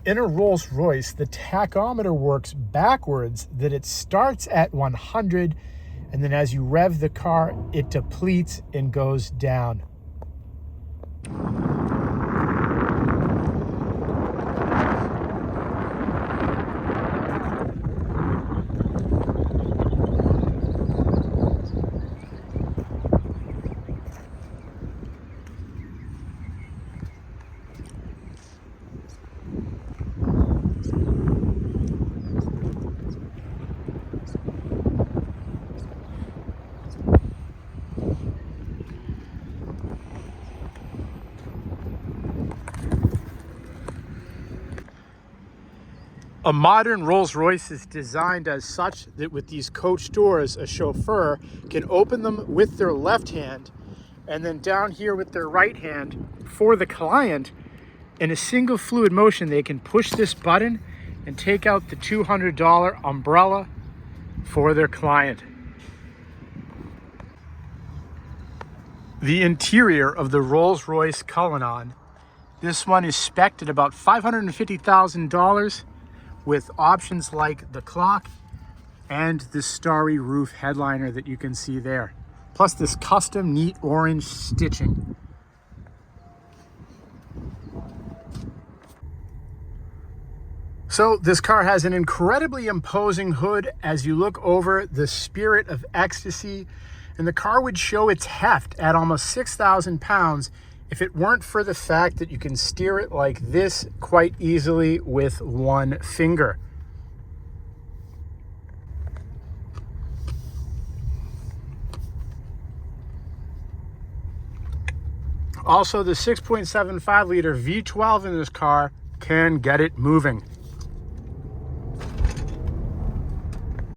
In a Rolls Royce, the tachometer works backwards, that it starts at 100, and then as you rev the car, it depletes and goes down. A modern Rolls-Royce is designed as such that with these coach doors, a chauffeur can open them with their left hand and then down here with their right hand for the client. In a single fluid motion, they can push this button and take out the $200 umbrella for their client. The interior of the Rolls-Royce Cullinan, this one is spec'd at about $550,000 with options like the clock and the starry roof headliner that you can see there, plus this custom neat orange stitching. So this car has an incredibly imposing hood as you look over the Spirit of Ecstasy, and the car would show its heft at almost 6,000 pounds if it weren't for the fact that you can steer it like this quite easily with one finger. Also, the 6.75 liter V12 in this car can get it moving.